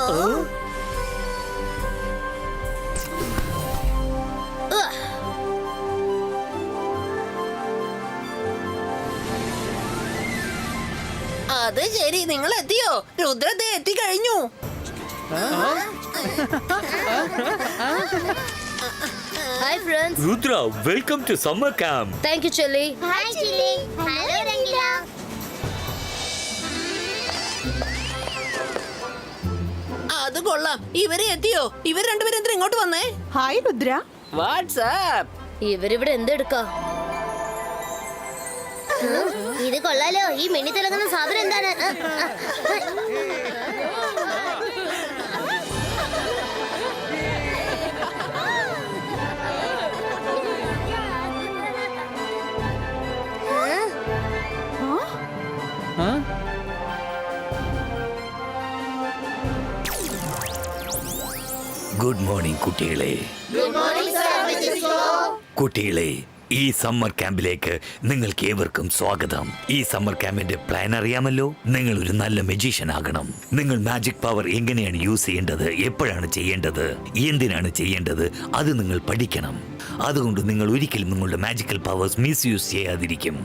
അത് ശരി, നിങ്ങൾ എത്തിയോ? രുദ്രത്തെ എത്തിക്കഴിഞ്ഞു. Hi friends. Rudra, welcome to summer camp. Thank you, Chilli. Hi, Chilli. Hello, Rangila. അത് കൊള്ളാം. ഇവരെ എത്തിയോ? ഇവർ രണ്ടുപേരും എന്തിനാ ഇങ്ങോട്ട് വന്നേ? ഹായ് രുദ്ര. വാട്സ്ആപ്പ്. ഇവരിവിടെ എന്തെടുക്കാ? ഇത് കൊള്ളാലോ. ഈ മിന്നി തിളങ്ങുന്ന സാധനം എന്താണ്? ഗുഡ് മോർണിംഗ് കുട്ടികളെ. കുട്ടികളെ, ഈ സമ്മർ ക്യാമ്പിലേക്ക് നിങ്ങൾക്ക് ഏവർക്കും സ്വാഗതം. ഈ സമ്മർ ക്യാമ്പിന്റെ പ്ലാൻ അറിയാമല്ലോ. നിങ്ങൾ ഒരു നല്ല മജീഷ്യൻ ആകണം. നിങ്ങൾ മാജിക് പവർ എങ്ങനെയാണ് യൂസ് ചെയ്യേണ്ടത്, എപ്പോഴാണ് ചെയ്യേണ്ടത്, എന്തിനാണ് ചെയ്യേണ്ടത്, അത് നിങ്ങൾ പഠിക്കണം. അതുകൊണ്ട് നിങ്ങൾ ഒരിക്കലും നിങ്ങളുടെ മാജിക്കൽ പവേഴ്സ് മിസ്യൂസ് ചെയ്യാതിരിക്കും.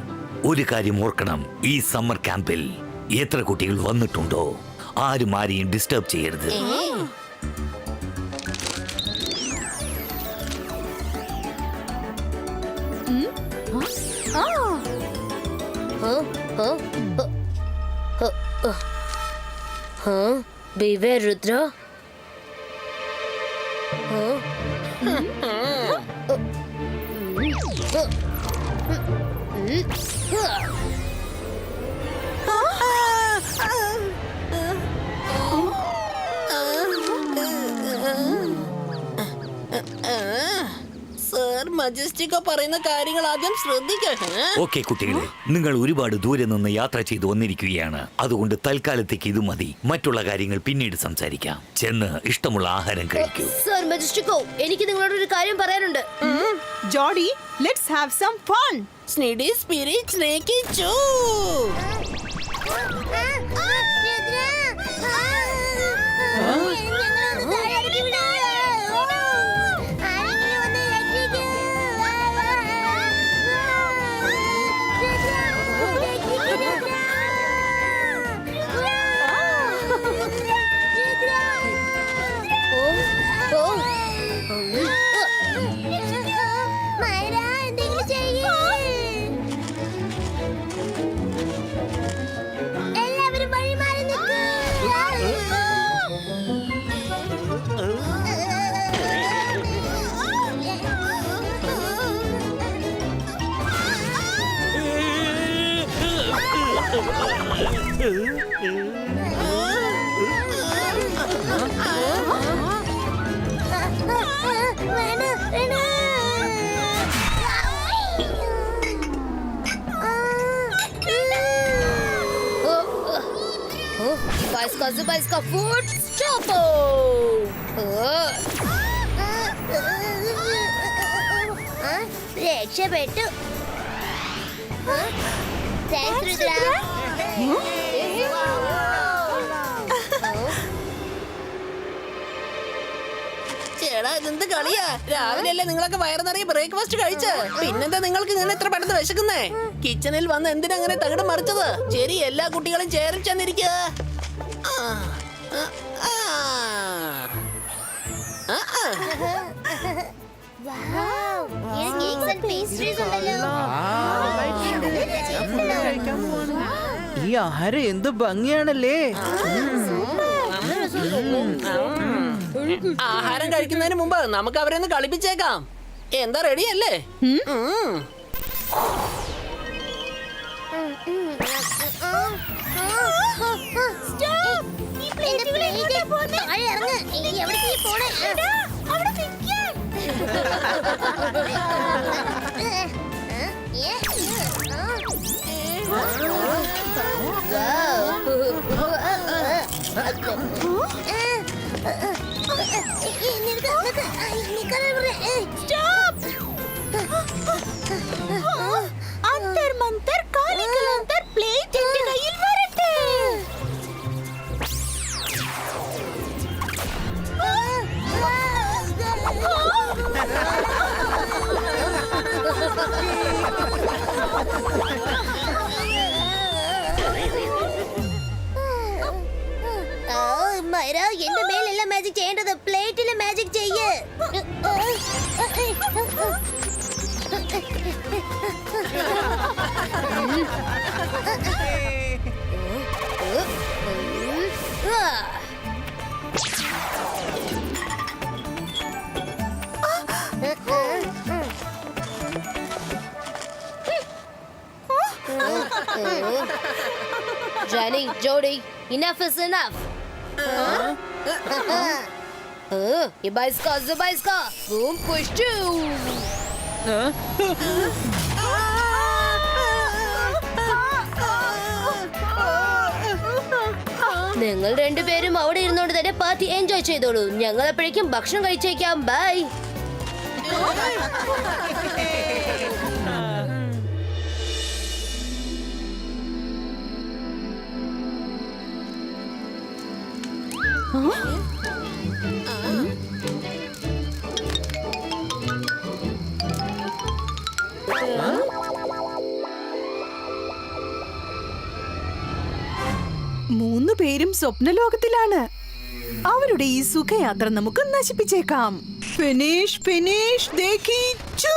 ഒരു കാര്യം ഓർക്കണം, ഈ സമ്മർ ക്യാമ്പിൽ എത്ര കുട്ടികൾ വന്നിട്ടുണ്ടോ ആരും ആരെയും ഡിസ്റ്റർബ് ചെയ്യരുത്. Beware, Rudra. സർ, മജസ്റ്റിക്ക പറയുന്ന കാര്യങ്ങൾ ആദ്യം ശ്രദ്ധിക്കട്ടെ. ഓക്കെ കുട്ടികളെ, നിങ്ങൾ ഒരുപാട് ദൂരെ നിന്ന് യാത്ര ചെയ്തു വന്നിരിക്കുകയാണ്. അതുകൊണ്ട് തൽക്കാലത്തേക്ക് ഇത് മതി. മറ്റുള്ള കാര്യങ്ങൾ പിന്നീട് സംസാരിക്കാം. ചെന്ന് ഇഷ്ടമുള്ള ആഹാരം കഴിക്കൂ. Sir Majistico, എനിക്ക് നിങ്ങളോട് ഒരു കാര്യം പറയാനുണ്ട്. ജോഡി, ലെറ്റ്സ് ഹാവ് സം ഫൺ. സ്നീഡി സ്പിരിറ്റ് സ്നേക്കി ചൂ. Bicycle foot stoppo. രക്ഷപ്പെട്ടു. താങ്ക്സ് രുദ്ര. ചേടാ, ഇതെന്ത് കളിയാ? രാവിലെ അല്ലേ നിങ്ങളൊക്കെ വയറ് നിറയെ ബ്രേക്ക്ഫാസ്റ്റ് കഴിച്ച്? പിന്നെന്താ നിങ്ങൾക്ക് ഇങ്ങനെ എത്ര പെട്ടെന്ന് വിശക്കുന്നേ? കിച്ചണിൽ വന്ന് എന്തിനാ അങ്ങനെ തകിടം മറിച്ചത്? ശരി, എല്ലാ കുട്ടികളും ചേരിൽ ചെന്നിരിക്കുക. ഈ ആഹാരം എന്ത് ഭംഗിയാണല്ലേ. ആഹാരം കഴിക്കുന്നതിന് മുമ്പ് നമുക്ക് അവരെ ഒന്ന് കളിപ്പിച്ചേക്കാം. എന്താ, റെഡിയല്ലേ? അന്തർ മന്തർ കാലിക്കലന്തർ പ്ലേറ്റ് എന്റെ കയ്യിൽ വരട്ടെ. മാജിക് ചെയ്യേണ്ടത്. പ്ലേറ്റിൽ മാജിക് ചെയ്യ്. Jenny, Jody, enough is enough. Zubaiska, boom, push two. നിങ്ങൾ രണ്ടുപേരും അവിടെ ഇരുന്നോണ്ട് തന്നെ പാർട്ടി എൻജോയ് ചെയ്തോളൂ. ഞങ്ങൾ എപ്പോഴേക്കും ഭക്ഷണം കഴിച്ചേക്കാം. ബൈ. മൂന്ന് പേരും സ്വപ്നലോകത്തിലാണ്. അവരുടെ ഈ സുഖയാത്ര നമുക്ക് നശിപ്പിച്ചേക്കാം. ഫിനിഷ് ഫിനിഷ് ദേഖി ചൂ.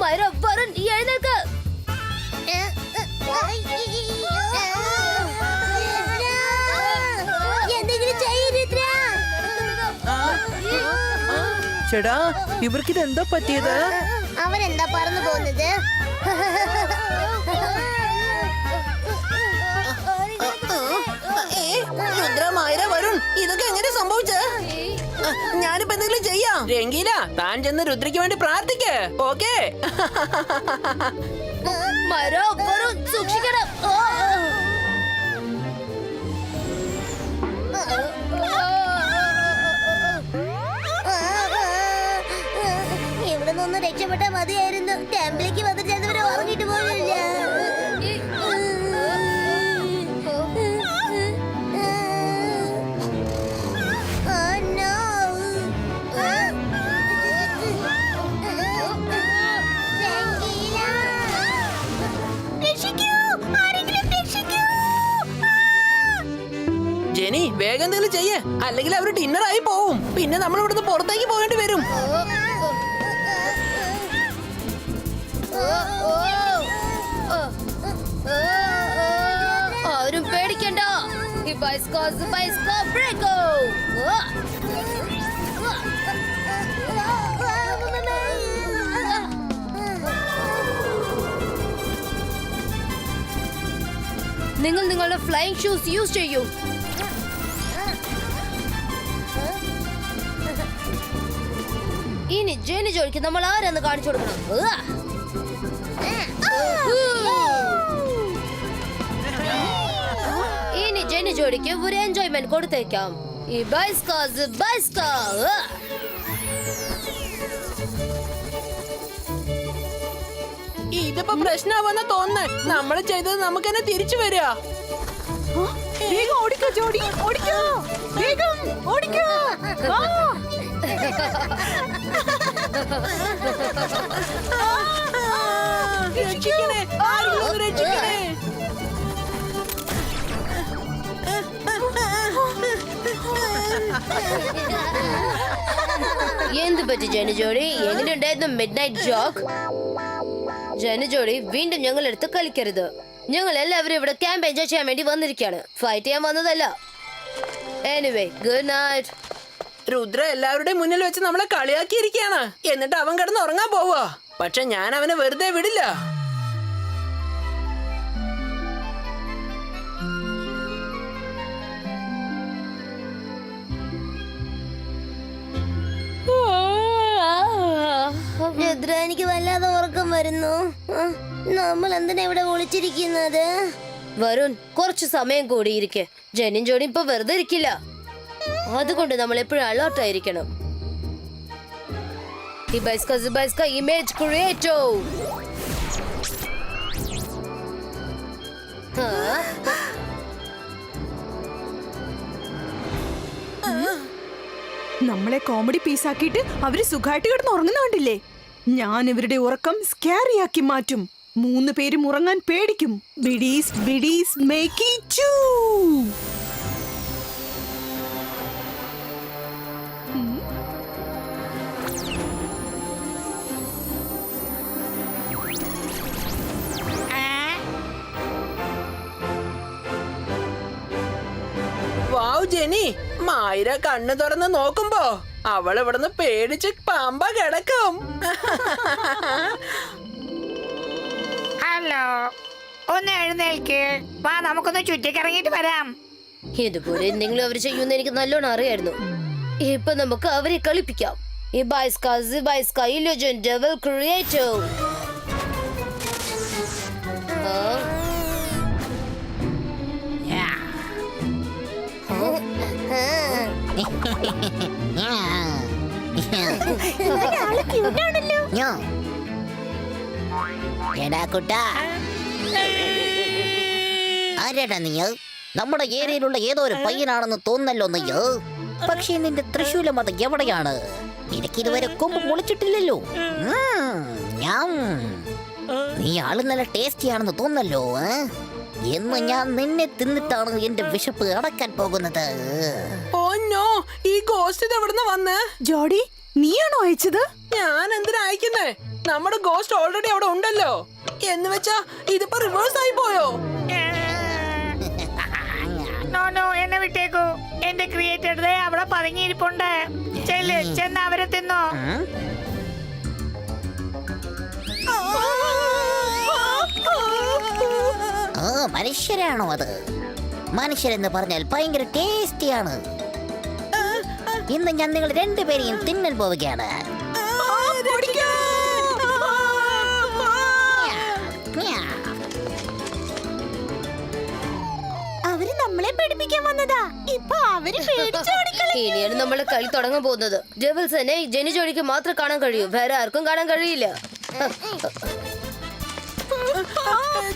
മൈര, വരുൺ, എഴുന്നേൽക്ക്. എന്തെങ്കിലും ചെയ്യ് രുദ്ര. ചേടാ, ഇവർക്കിത് എന്താ പറ്റിയത്? അവരെന്താ പറന്നു പോകുന്നത്? രുദ്ര, മൈര, വരുൺ, ഇതൊക്കെ എങ്ങനെ സംഭവിച്ച? ഞാനിപ്പോ എന്തെങ്കിലും ചെയ്യാം. രംഗീല, താൻ ചെന്ന് രുദ്രയ്ക്ക് വേണ്ടി പ്രാർത്ഥിക്ക്. ഓക്കേ? മൈര, വരുൺ, സൂക്ഷിക്കണം. ഇവിടെ നിന്ന് രക്ഷപ്പെട്ടാ മതിയായിരുന്നു. ടെമ്പിലേക്ക് വന്ന് ചെന്നവരെ ഉറങ്ങിട്ട് പോലില്ല. ജെനി, വേഗം എന്തെങ്കിലും ചെയ്യേ, അല്ലെങ്കിൽ അവര് ഡിന്നറായി പോവും. പിന്നെ നമ്മൾ ഇവിടുന്ന് പുറത്തേക്ക് പോകേണ്ടി വരും. ആരും പേടിക്കണ്ട. ബ്രേക്കോ. നിങ്ങൾ നിങ്ങളുടെ ഫ്ലൈയിങ് ഷൂസ് യൂസ് ചെയ്യൂ. ഇനി ജെനി ജോലിക്ക് നമ്മൾ ആരെന്ന് കാണിച്ചു കൊടുക്കണം. ഇനി ജെനി ജോലിക്ക് ഒരു എൻജോയ്മെന്റ് കൊടുത്തേക്കാം. ഈ ബൈസ്കാ. ഇതിപ്പോ പ്രശ്നമാവെന്നാ തോന്നുന്നേ. നമ്മൾ ചെയ്തത് നമുക്ക് തന്നെ തിരിച്ചു വരിക. വേഗം ഓടിക്കോ ജോഡി, ഓടിക്കോ, വേഗം ഓടിക്കോ. രക്ഷിക്കണേ, ആരെങ്കിലും ഒന്ന് രക്ഷിക്കണേ. എന്ത് പറ്റി ജെനി ജോഡി? എങ്ങനെയുണ്ടായിരുന്നു മിഡ് നൈറ്റ് ജോക്ക്? ജെനി ജോഡി, വീണ്ടും ഞങ്ങൾ എടുത്ത് കളിക്കരുത്. ഞങ്ങൾ എല്ലാവരും ഇവിടെ ക്യാമ്പ് എൻജോയ് ചെയ്യാൻ വേണ്ടി വന്നിരിക്കുകയാണ്. ഫൈറ്റ് ചെയ്യാൻ വന്നതല്ല. Anyway, good night. രുദ്ര എല്ലാവരുടെയും മുന്നിൽ വെച്ച് നമ്മളെ കളിയാക്കിയിരിക്കുകയാണ്. എന്നിട്ട് അവൻ കിടന്ന് ഉറങ്ങാൻ പോവുക. പക്ഷെ ഞാൻ അവനെ വെറുതെ വിടില്ല. രുദ്ര, എനിക്ക് വല്ലാതെ ഉറക്കം വരുന്നു. നമ്മൾ എന്തിനാ ഇവിടെ വിളിച്ചിരിക്കുന്നത്? വരുൺ, കുറച്ചു സമയം കൂടിയിരിക്കെ. ജെനിയും ജോഡി ഇപ്പൊ വെറുതെ ഇരിക്കില്ല. അതുകൊണ്ട് നമ്മൾ എപ്പോഴും അലേർട്ടായിരിക്കണം. Image creator. നമ്മളെ കോമഡി പീസാക്കിയിട്ട് അവര് സുഖമായിട്ട് കിടന്ന് ഉറങ്ങുന്ന കണ്ടില്ലേ? ഞാൻ ഇവരുടെ ഉറക്കം സ്കാരിയാക്കി മാറ്റും. 3 പേരും ഉറങ്ങാൻ പേടിക്കും. ബിഡീസ് ബിഡീസ് മേക്കി ചൂ. വാവ് ജെനി, മായിര കണ്ണു തുറന്ന് നോക്കുമ്പോ അവൾ ഇവിടുന്ന് പേടിച്ച് പാമ്പ കിടക്കും. ഹലോ, ഒന്ന് എഴുന്നേൽക്ക്. വാ, നമുക്കൊന്ന് ചുറ്റിക്കറങ്ങിട്ട് വരാം. ഇതുപോലെ എന്തെങ്കിലും അവർ ചെയ്യുമെന്ന് എനിക്ക് നല്ലോണം അറിയായിരുന്നു. ഇപ്പൊ നമുക്ക് അവരെ കളിപ്പിക്കാം. Legend Creator. എടാ കുട്ടാ, ആരാടാ നീ? നമ്മുടെ ഏരിയയിലുള്ള ഏതോ ഒരു പയ്യനാണെന്ന് തോന്നല്ലോ നീ. പക്ഷേ നിന്റെ തൃശൂലം അത് എവിടെയാണ്? എനിക്കിതുവരെ കൊമ്പ് പൊളിച്ചിട്ടില്ലല്ലോ. നീ ആള് നല്ല ടേസ്റ്റി ആണെന്ന് തോന്നല്ലോ. എന്ന് ഞാൻ നിന്നെ തിന്നിട്ടാണ് എന്റെ വിശപ്പ് അടക്കാൻ പോകുന്നത്. ഓ നോ, ഈ ഗോസ്റ്റ് എവിടുന്ന് വന്ന്? ജോഡി, നീയാണോ അയച്ചത്? ഞാൻ എന്തിനാ അയക്കുന്നേ? നമ്മുടെ ഗോസ്റ്റ് ഓൾറെഡി അവിടെ ഉണ്ടല്ലോ. എന്ന് വെച്ചാ ഇതിപ്പോ റിവേഴ്സ് ആയി പോയോ? നോ, എന്നെ വിട്ടേക്കൂ. എന്റെ ക്രിയേറ്റർ അവിടെ പതുങ്ങിയിരിപ്പുണ്ട്. ചെന്ന് അവരെ തിന്നോ. മനുഷ്യരാണോ അത്? മനുഷ്യരെന്ന് പറഞ്ഞാൽ ഭയങ്കര ടേസ്റ്റിയാണ്. ഇന്ന് ഞാൻ നിങ്ങൾ രണ്ടുപേരെയും തിന്നാൻ പോവുകയാണ്. അവര് നമ്മളെ പേടിപ്പിക്കാൻ വന്നതാ. ഇപ്പൊ അവര് ഇനിയാണ് നമ്മളെ കളി തുടങ്ങാൻ പോകുന്നത്. ഡെവിൾസിനെ ജെനി ജോഡിക്ക് മാത്രം കാണാൻ കഴിയൂ, വേറെ ആർക്കും കാണാൻ കഴിയില്ല.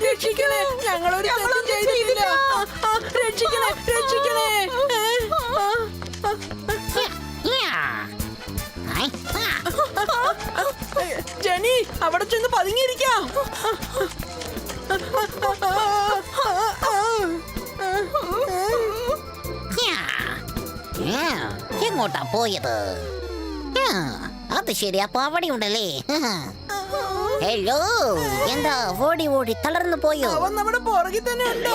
രക്ഷിക്കണേ, ഞങ്ങളൊരു തെറ്റും ചെയ്തിട്ടില്ല. രക്ഷിക്കണേ, രക്ഷിക്കണേ. ജെനി, അവിടെ ചെന്ന് പതുങ്ങിയിരിക്കാം. എങ്ങോട്ടാ പോയത്? അത് ശരി, അപ്പൊ അവിടെ ഉണ്ടല്ലേ. ഹലോ, എന്താ ഓടി ഓടി തളർന്നു പോയോ? അവൻ നമ്മുടെ പുറകിൽ തന്നെ ഉണ്ട്.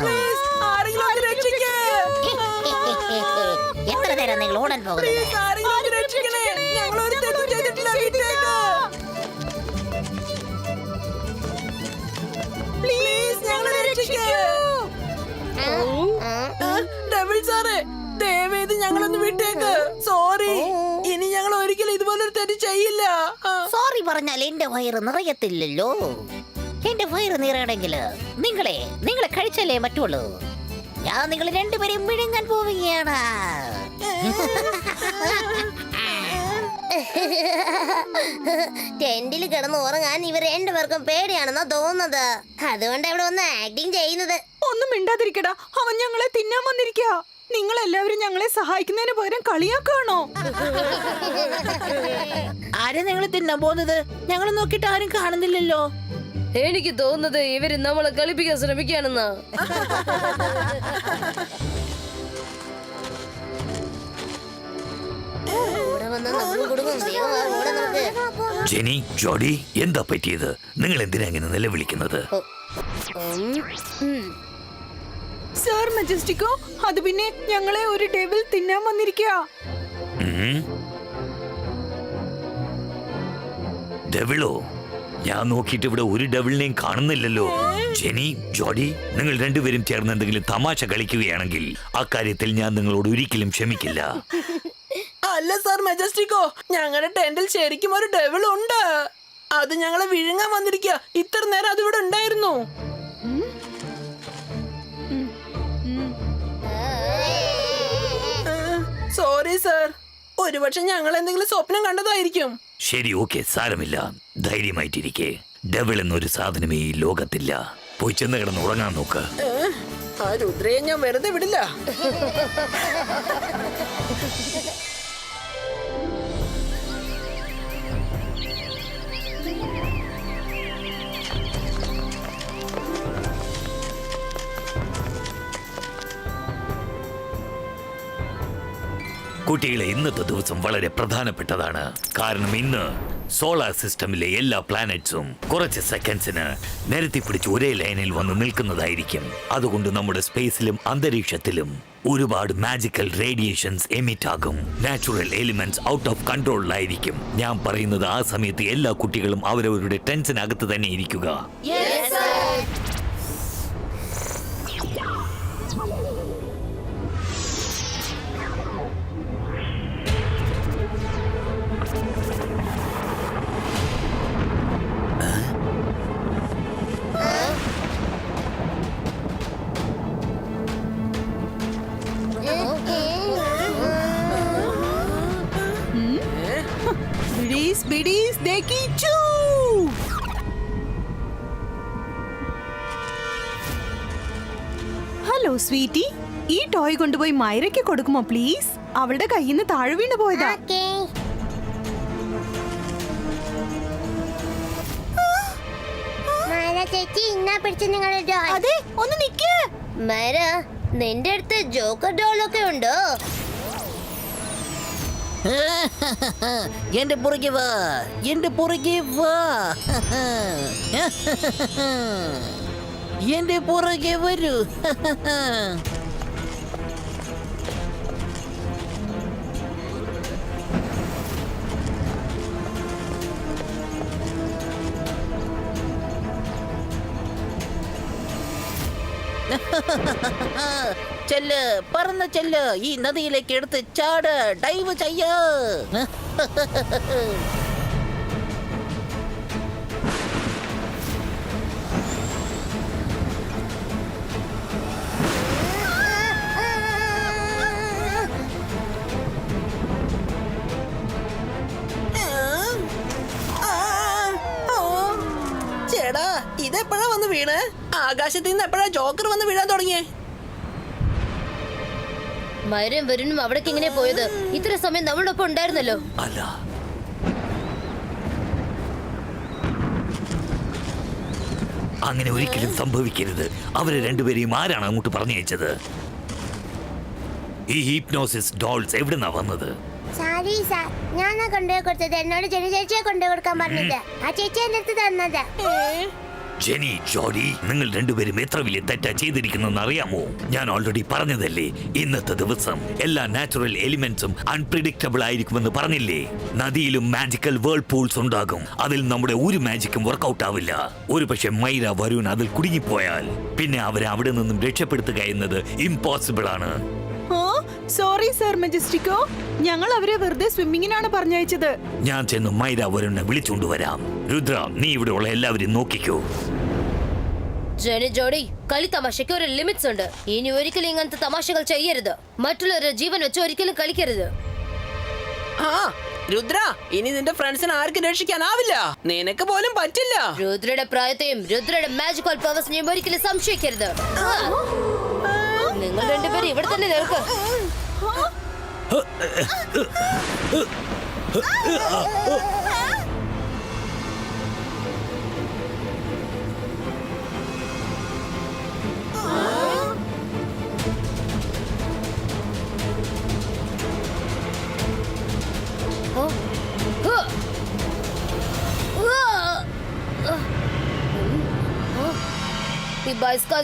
Please, ആരെങ്കിലും ഒന്ന് രക്ഷിക്കേ. എത്ര നേരം നിങ്ങൾ ഓടാൻ പോകുന്നത്? Please, ആരെങ്കിലും ഒന്ന് രക്ഷിക്കണേ. ഞങ്ങളൊരു തെറ്റും ചെയ്തിട്ടില്ല. വിട്ടേക്ക്. Please, ഞങ്ങളെ രക്ഷിക്കേ. ഡെവിൾ സാറേ, ദയവേത് ഞങ്ങളൊന്ന് വിട്ടേക്ക്. സോറി, ഇനി ഞങ്ങൾ ഒരിക്കലും ഇതുപോലൊരു തെറ്റ് ചെയ്യില്ല. സോറി പറഞ്ഞാൽ എന്റെ വയറ് നിറയത്തില്ലല്ലോ. എന്റെ വയറ് നിറയണമെങ്കിൽ നിങ്ങളെ കഴിച്ചല്ലേ പറ്റുള്ളൂ. ഞാൻ നിങ്ങൾ രണ്ടുപേരെയും വിഴുങ്ങാൻ പോവുകയാണ്. ടെന്റിൽ കിടന്ന് ഉറങ്ങാൻ ഇവർ രണ്ടുപേർക്കും പേടിയാണെന്നാ തോന്നുന്നത്. അതുകൊണ്ട് ഇവിടെ ഒന്ന് ആക്ടിങ് ചെയ്യുന്നത്. ഒന്നും മിണ്ടാതിരിക്കടാ, അവൻ ഞങ്ങളെ തിന്നാൻ വന്നിരിക്കാ. നിങ്ങൾ എല്ലാവരും ഞങ്ങളെ സഹായിക്കുന്നതിന് പകരം കളിയാക്കാണോ? ആരെ നിങ്ങൾ തിന്നാൻ പോകുന്നത്? ഞങ്ങൾ നോക്കിയിട്ട് ആരും കാണുന്നില്ലല്ലോ. എനിക്ക് തോന്നുന്നത് ഇവര് നമ്മളെ കളിപ്പിക്കാൻ ശ്രമിക്കുകയാണെന്നാ. ഇവിടെ വന്ന് നമ്മളും കൊടുക്കും. വേഗം വാ, ഇവിടെ നമുക്ക്. ജെനി, ജോഡി, എന്താ പറ്റിയത്? നിങ്ങൾ എന്തിനാ ഇങ്ങനെ നിലവിളിക്കുന്നത്? സർ മജസ്റ്റിക്കോ, അത് പിന്നെ ഞങ്ങളെ ഒരു ഡെവിൾ തിന്നാൻ വന്നിരിക്കാ. ഡെവിളോ? ഞാൻ നോക്കിയിട്ട് ഇവിടെ ഒരു ഡെവിളിനെയും കാണുന്നില്ലല്ലോ. ജെനി, ജോഡി, നിങ്ങൾ രണ്ടുപേരും ചേർന്ന് എന്തെങ്കിലും തമാശ കളിക്കുകയാണെങ്കിൽ അക്കാര്യത്തിൽ ഞാൻ നിങ്ങളോട് ഒരിക്കലും ക്ഷമിക്കില്ല. അല്ല സാർ മെജസ്റ്റിക്കോ, ഞങ്ങളുടെ ടെന്റിൽ ശരിക്കും ഒരു ഡെവിൾ ഉണ്ട്. അത് ഞങ്ങളെ വിഴുങ്ങാൻ വന്നിരിക്കുക. ഇത്ര നേരം അത് ഇവിടെ ഉണ്ടായിരുന്നു. സോറി സാർ, ഒരുപക്ഷെ ഞങ്ങൾ എന്തെങ്കിലും സ്വപ്നം കണ്ടതായിരിക്കും. ശരി, ഓക്കെ, സാരമില്ല. ധൈര്യമായിട്ടിരിക്കെ. ഡെവിൾ എന്നൊരു സാധനമേ ഈ ലോകത്തില്ല. പോയി ചെന്ന് കിടന്ന് ഉറങ്ങാൻ നോക്ക്. ആ രുദ്രയെ ഞാൻ വെറുതെ വിടില്ല. കുട്ടികളെ, ഇന്നത്തെ ദിവസം വളരെ പ്രധാനപ്പെട്ടതാണ്. കാരണം ഇന്ന് സോളാർ സിസ്റ്റമിലെ എല്ലാ പ്ലാനറ്റ്സും കുറച്ച് സെക്കൻഡ്സിന് നിരത്തി പിടിച്ച് ഒരേ ലൈനിൽ വന്ന് നിൽക്കുന്നതായിരിക്കും. അതുകൊണ്ട് നമ്മുടെ സ്പേസിലും അന്തരീക്ഷത്തിലും ഒരുപാട് മാജിക്കൽ റേഡിയേഷൻസ് എമിറ്റ് ആകും. നാച്ചുറൽ എലിമെന്റ്സ് ഔട്ട് ഓഫ് കൺട്രോളിലായിരിക്കും. ഞാൻ പറയുന്നത് ആ സമയത്ത് എല്ലാ കുട്ടികളും അവരവരുടെ ടെൻഷനകത്ത് തന്നെ ഇരിക്കുക. ബിഡീസ് ബിഡീസ് ദേ കിച്ചു. ഹലോ സ്വീറ്റി, ഈ ടോയ് കൊണ്ടുപോയി മൈരയ്ക്ക് കൊടുക്കുമോ പ്ലീസ്? അവളുടെ കയ്യിൽ നിന്ന് താഴെ വീണ് പോയതാ. ചേച്ചി ഇന്നാ പിടിച്ച് നിങ്ങളുടെ ഡോൾ. അതെ, ഒന്ന് നിക്ക്. മര, നിന്റെ അടുത്ത് ജോക്കർ ഡോളൊക്കെ ഉണ്ടോ? എന്റെ പുറകെ വാ, എന്റെ പുറകെ വാ, എന്റെ പുറകെ വരൂ. ചെല്ല്, പറന്ന് ചെല്ല്, ഈ നദിയിലേക്ക് എടുത്ത് ചാട്, ഡൈവ് ചെയ്യ. ചേടാ, ഇതെപ്പോഴാ വന്ന് വീണ്? ആകാശത്ത് നിന്ന് എപ്പോഴാ ജോക്കർ വന്ന് വീഴാൻ തുടങ്ങിയേ? മരം വരുന്നും അവിടേക്ക് എങ്ങനെ പോയത്? ഇത്ര സമയം നമ്മളൊപ്പം ഉണ്ടായിരുന്നല്ലോ. അല്ല, അങ്ങനെ ഒരിക്കലും സംഭവിക്കരുത്. അവരെ രണ്ടുപേരെയും ആരാണ് അങ്ങോട്ട് പറഞ്ഞയച്ചത്? ഈ ഹീപ്നോസിസ് ഡോൾസ് എവിടുന്നാ വന്നത്? സാരി സാർ, ഞാനാ കൊണ്ടുപോയി കൊടുത്തത്. എന്നോട് ജെനി ചേച്ചിയെ കൊണ്ടുപോയി കൊടുക്കാൻ പറഞ്ഞത്. ആ ചേച്ചി എന്റെ അടുത്ത് തന്നത്. ജെനി, ജോഡി, നിങ്ങൾ രണ്ടുപേരും എത്ര വലിയ തെറ്റാ ചെയ്തിരിക്കുന്നെന്ന് അറിയാമോ? ഞാൻ ഓൾറെഡി പറഞ്ഞതല്ലേ, ഇന്നത്തെ ദിവസം എല്ലാ നാച്ചുറൽ എലിമെന്റ്സും അൺപ്രിഡിക്റ്റബിൾ ആയിരിക്കുമെന്ന് പറഞ്ഞില്ലേ? നദിയിലും മാജിക്കൽ വേൾഡ് പൂൾസ് ഉണ്ടാകും. അതിൽ നമ്മുടെ ഒരു മാജിക്കും വർക്കൗട്ട് ആവില്ല. ഒരു പക്ഷെ മൈര, വരുൺ അതിൽ കുടുങ്ങിപ്പോയാൽ പിന്നെ അവരെ അവിടെ നിന്നും രക്ഷപ്പെടുത്തുക എന്നത് ഇമ്പോസിബിൾ ആണ്. സോറി സർ മെജസ്റ്റിക്കോ, ഞങ്ങൾ അവരെ വെറുതെ സ്വിമ്മിങ്ങിനാണ് പറഞ്ഞയച്ചത്. ഞാൻ ചെന്ന് മൈര, വരുണിനെ വിളിച്ചുകൊണ്ടുവരാം. രുദ്ര, നീ ഇവിടെ ഉള്ള എല്ലാവരും നോക്കിക്കോ. ജെനി, ജോഡി, കളി തമാശയ്ക്ക് ഒരു ലിമിറ്റ്സ് ഉണ്ട്. ഇനി ഒരിക്കലും ഇങ്ങനത്തെ തമാശകൾ ചെയ്യരുത്. മറ്റുള്ളവരുടെ ജീവൻ വെച്ച് ഒരിക്കലും കളിക്കരുത്. ആ രുദ്ര, ഇനി നിന്റെ ഫ്രണ്ട്സിനെ ആർക്കും രക്ഷിക്കാനാവില്ല. നിനക്ക് പോലും പറ്റില്ല. രുദ്രയുടെ പ്രായത്തെയും രുദ്രയുടെ മാജിക്കൽ പവേഴ്സിനെയും ഒരിക്കലും സംശയിക്കരുത്. നിങ്ങൾ രണ്ടുപേരും ഇവിടെ തന്നെ നിൽക്ക്.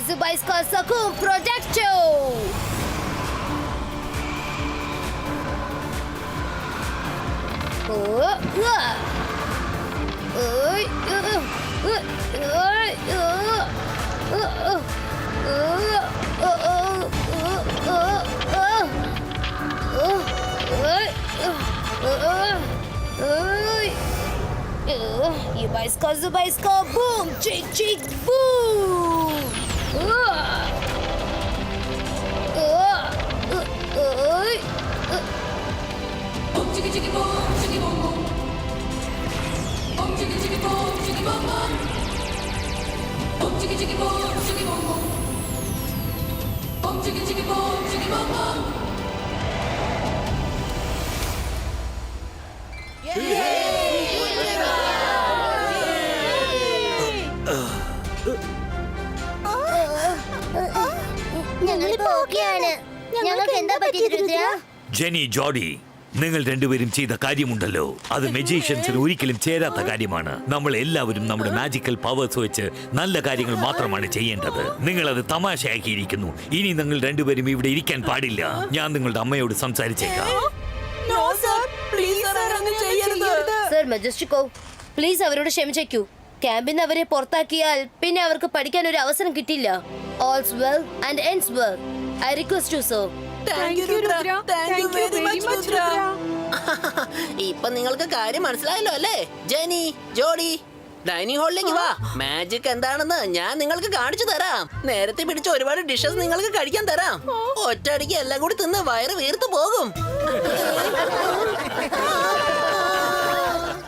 Zubaiska Sakum Projecto! Zubaiska boom! Chick chick boom! ഞങ്ങളിപ്പോ ഓക്കെയാണ്. ഞങ്ങൾക്ക് എന്താ പറ്റിയത് രുദ്ര? ജെനി, ജോഡി, നിങ്ങൾ രണ്ടുപേരും ചെയ്ത കാര്യമുണ്ടല്ലോ, അത് മെജീഷ്യൻസിന് ഒരിക്കലും ചേരാത്ത കാര്യമാണ്. നമ്മൾ എല്ലാവരും നമ്മുടെ മാജിക്കൽ പവേഴ്സ് വെച്ച് നല്ല കാര്യങ്ങൾ മാത്രമാണ് ചെയ്യേണ്ടത്. നിങ്ങൾ അത് തമാശയാക്കിയിരിക്കുന്നു. ഇനി നിങ്ങൾ രണ്ടുപേരും ഇവിടെ ഇരിക്കാൻ പാടില്ല. ഞാൻ നിങ്ങളുടെ അമ്മയോട് സംസാരിച്ചേക്കാം. നോ സർ, പ്ലീസ് സർ, അങ്ങനെ ചെയ്യരുത്. സർ മജസ്റ്റിക്കോ, പ്ലീസ് അവരോട് ക്ഷമിച്ചേക്കൂ. ക്യാമ്പിൽ നിന്ന് അവരെ പുറത്താക്കിയാൽ പിന്നെ അവർക്ക് പഠിക്കാൻ ഒരു അവസരം കിട്ടില്ല. All's well and ends well. I request you sir. Thank you Rudra. Thank you very much Rudra. ഇപ്പൊ നിങ്ങൾക്ക് കാര്യം മനസ്സിലായല്ലോ അല്ലേ? ജെനി, ജോഡി, ഡൈനിങ് ഹാളിലേക്ക് വാ. മാജിക് എന്താണെന്ന് ഞാൻ നിങ്ങൾക്ക് കാണിച്ചു തരാം. നേരത്തെ പിടിച്ച ഒരുപാട് ഡിഷസ് നിങ്ങൾക്ക് കഴിക്കാൻ തരാം. ഒറ്റയടിക്ക് എല്ലാം കൂടി തിന്ന് വയറ് വീർത്തു പോകും.